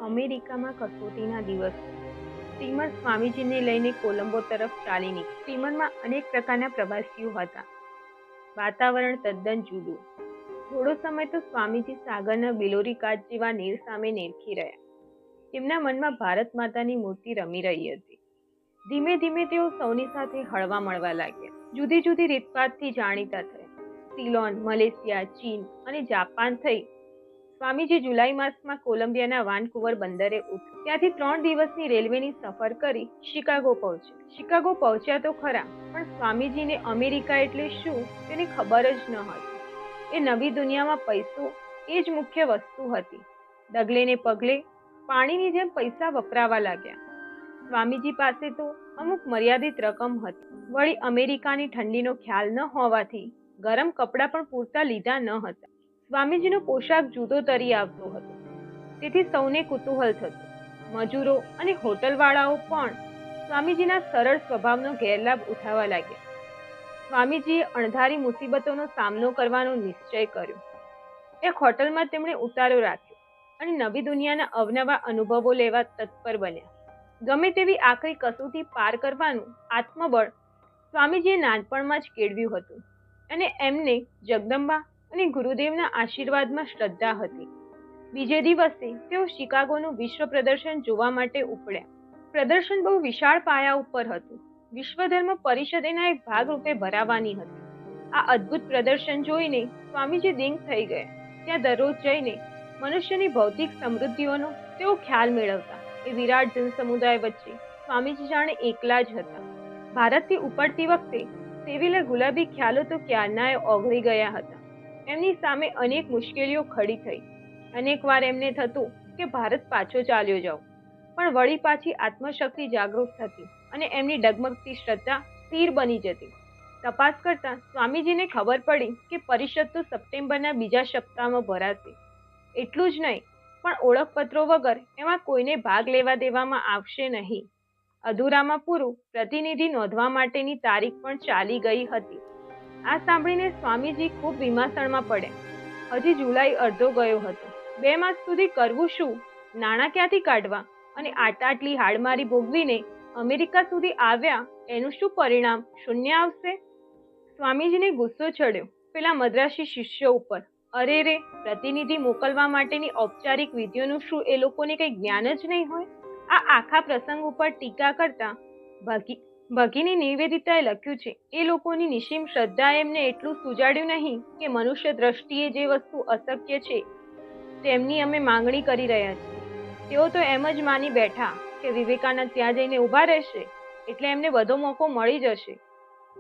અમેરિકામાં કસોટીના દિવસ સ્ટીમર સ્વામીજીને લઈને કોલંબો તરફ ચાલી નીકળી. સ્ટીમરમાં અનેક પ્રકારના પ્રવાસીઓ હતા. વાતાવરણ તદ્દન જુદું. થોડો સમય તો સ્વામીજી સાગરના બિલોરી કાચ જેવા નીર સામે નિરખી રહ્યા. તેમના મનમાં ભારત માતાની મૂર્તિ રમી રહી હતી. ધીમે ધીમે તેઓ સૌની સાથે હળવા મળવા લાગ્યા. જુદી જુદી રીતભાતથી જાણીતા થયા. સિલોન, મલેશિયા, ચીન અને જાપાન થઈ સ્વામીજી જુલાઈ માસમાં કોલંબિયાના વાનકુવર બંદરે ઉતર્યા. ત્યાંથી 3 દિવસની રેલવેની સફર કરી શિકાગો પહોંચ્યા. શિકાગો પહોંચ્યા તો ખરા, પણ સ્વામીજીને અમેરિકા એટલે શું તેની ખબર જ ન હતી. એ નવી દુનિયામાં પૈસો એ જ મુખ્ય વસ્તુ હતી. ડગલે ને પગલે પાણીની જેમ પૈસા વપરાવા લાગ્યા. સ્વામીજી પાસે તો અમુક મર્યાદિત રકમ હતી. વળી અમેરિકાની ઠંડીનો ખ્યાલ ન હોવાથી ગરમ કપડાં પણ પૂરતા લીધા ન હતા. સ્વામીજીનો પોશાક જુદો તરી આવતો હતો, તેથી સૌને કુતૂહલ થતું. મજૂરો અને હોટલવાળાઓ પણ સ્વામીજીના સરળ સ્વભાવનો ગેરલાભ ઉઠાવવા લાગ્યા. સ્વામીજીએ અણધારી મુસીબતોનો સામનો કરવાનો નિશ્ચય કર્યો. એક હોટલમાં તેમણે ઉતારો રાખ્યો અને નવી દુનિયાના અવનવા અનુભવો લેવા તત્પર બન્યા. ગમે તેવી આકરી કસોટી પાર કરવાનું આત્મબળ સ્વામીજીએ નાનપણમાં જ કેળવ્યું હતું અને એમને જગદંબા અને ગુરુદેવના આશીર્વાદમાં શ્રદ્ધા હતી. બીજે દિવસે તેઓ શિકાગોનું વિશ્વ પ્રદર્શન જોવા માટે ઉપડ્યા. પ્રદર્શન બહુ વિશાળ પાયા ઉપર હતું. વિશ્વધર્મ પરિષદેના એક ભાગરૂપે ભરાવાની હતી. આ અદ્ભુત પ્રદર્શન જોઈને સ્વામીજી દિંગ થઈ ગયા. ત્યાં દરરોજ જઈને મનુષ્યની ભૌતિક સમૃદ્ધિઓનો તેઓ ખ્યાલ મેળવતા. એ વિરાટ જનસમુદાય વચ્ચે સ્વામીજી જાણે એકલા જ હતા. ભારતથી ઉપડતી વખતે સેવેલા ગુલાબી ખ્યાલો તો ક્યારનાય ઓગળી ગયા હતા. એમની સામે અનેક મુશ્કેલીઓ ખડી થઈ. અનેક વાર એમને થતું કે ભારત પાછો ચાલ્યો જાવ, પણ વળી પાછી આત્મશક્તિ જાગૃત થતી અને એમની ડગમગતી શ્રદ્ધા સ્થિર બની જતી. તપાસ કરતા સ્વામીજીને ખબર પડી કે પરિષદ તો સપ્ટેમ્બરના બીજા સપ્તાહમાં ભરાશે. એટલું જ નહીં, પણ ઓળખપત્રો વગર એમાં કોઈને ભાગ લેવા દેવામાં આવશે નહીં. અધૂરામાં પૂરું પ્રતિનિધિ નોંધવા માટેની તારીખ પણ ચાલી ગઈ હતી. આ સાંભળીને સ્વામીજી ખૂબ વિમાસણમાં પડ્યા. હજી જુલાઈ અડધો ગયો હતો. 2 માસ સુધી કરવું શું? નાણાં ક્યાંથી કાઢવા? અને આટલી હાડમારી ભોગવીને અમેરિકા સુધી આવ્યા, એનું શું પરિણામ? શૂન્ય આવશે? સ્વામીજીને ગુસ્સો ચડ્યો પેલા મદ્રાસી શિષ્યો ઉપર. અરે રે, પ્રતિનિધિ મોકલવા માટેની ઔપચારિક વિધિઓનું શું એ લોકોને કંઈ જ્ઞાન જ નહીં હોય? આ આખા પ્રસંગ ઉપર ટીકા કરતા ભગિની નિવેદિતાએ લખ્યું છે, એ લોકોની નિશ્ચિમ શ્રદ્ધા એમને એટલું સુજાડ્યું નહીં કે મનુષ્ય દ્રષ્ટિએ જે વસ્તુ અશક્ય છે તેમની અમે માંગણી કરી રહ્યા છીએ. તેઓ તો એમ જ માની બેઠા કે વિવેકાનંદ ત્યાં જઈને ઊભા રહેશે એટલે એમને બધો મોકો મળી જશે.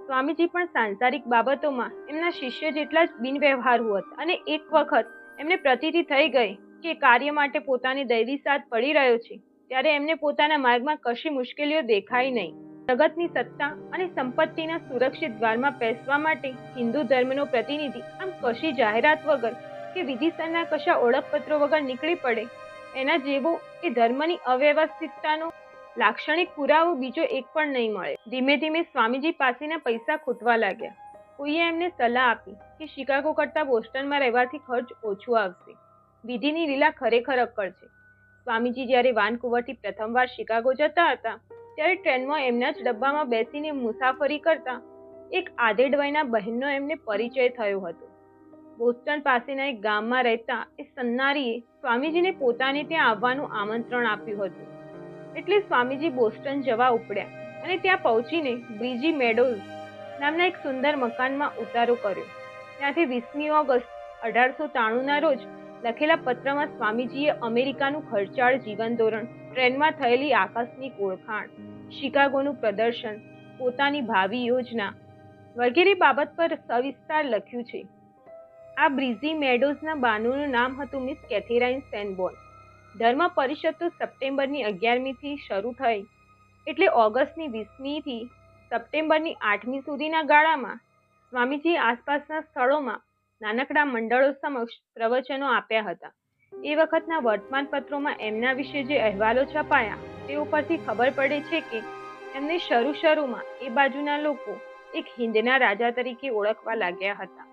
સ્વામીજી પણ સાંસારિક બાબતોમાં એમના શિષ્ય જેટલા જ બિનવ્યવહારુ હતા અને એક વખત એમને પ્રતીતિ થઈ ગઈ કે કાર્ય માટે પોતાની દૈવી સાથ પડી રહ્યો છે ત્યારે એમને પોતાના માર્ગમાં કશી મુશ્કેલીઓ દેખાઈ નહીં. જગતની સત્તા અને સંપત્તિના સુરક્ષિત દ્વારમાં પેસવા માટે હિન્દુ ધર્મનો પ્રતિનિધિ આમ કશી જાહેરાત વગર કે વિધિસરના કશા ઓળખપત્રો વગર નીકળી પડે, એના જેવો એ ધર્મની અવ્યવસ્થિતતાનો લાક્ષણિક પુરાવો બીજો એક પણ નહીં મળે. ધીમે ધીમે સ્વામીજી પાસેના પૈસા ખૂટવા લાગ્યા. કોઈએ એમને સલાહ આપી કે શિકાગો કરતા બોસ્ટનમાં રહેવાથી ખર્ચ ઓછું આવશે. વિધિની લીલા ખરેખર અક્કડ છે. સ્વામીજી જ્યારે વાનકુવરથી પ્રથમવાર શિકાગો જતા હતા ત્યારે ટ્રેનમાં એમના જ ડબ્બામાં બેસીને મુસાફરી કરતા એક આધેડ વયના બહેનનો એમને પરિચય થયો હતો. બોસ્ટન પાસેના એક ગામમાં રહેતા એ સન્નારીએ સ્વામીજીને પોતાને ત્યાં આવવાનું આમંત્રણ આપ્યું હતું. એટલે સ્વામીજી બોસ્ટન જવા ઉપડ્યા અને ત્યાં પહોંચીને બ્રિજી મેડોઝ નામના એક સુંદર મકાનમાં ઉતારો કર્યો. ત્યાંથી 20મી ઓગસ્ટ 1893ના રોજ લખેલા પત્રમાં સ્વામીજીએ અમેરિકાનું ખર્ચાળ જીવન ધોરણ, ટ્રેનમાં થયેલી આકસ્મિક ઓળખાણ, શિકાગોનું પ્રદર્શન, પોતાની ભાવિ યોજના વગેરે બાબત પર સવિસ્તાર લખ્યું છે. આ બ્રિઝી મેડોઝના બાનુનું નામ હતું મિસ કેથેરાઇન સેનબોર્ન. ધર્મ પરિષદ તો સપ્ટેમ્બરની 11મીથી શરૂ થઈ એટલે ઓગસ્ટની 20મીથી સપ્ટેમ્બરની 8મી સુધીના ગાળામાં સ્વામીજી આસપાસના સ્થળોમાં નાનકડા મંડળો સમક્ષ પ્રવચનો આપ્યા હતા. એ વખતના વર્તમાનપત્રોમાં એમના વિશે જે અહેવાલો છપાયા તે ઉપરથી ખબર પડે છે કે એમને શરૂમાં એ બાજુના લોકો એક હિંદના રાજા તરીકે ઓળખવા લાગ્યા હતા.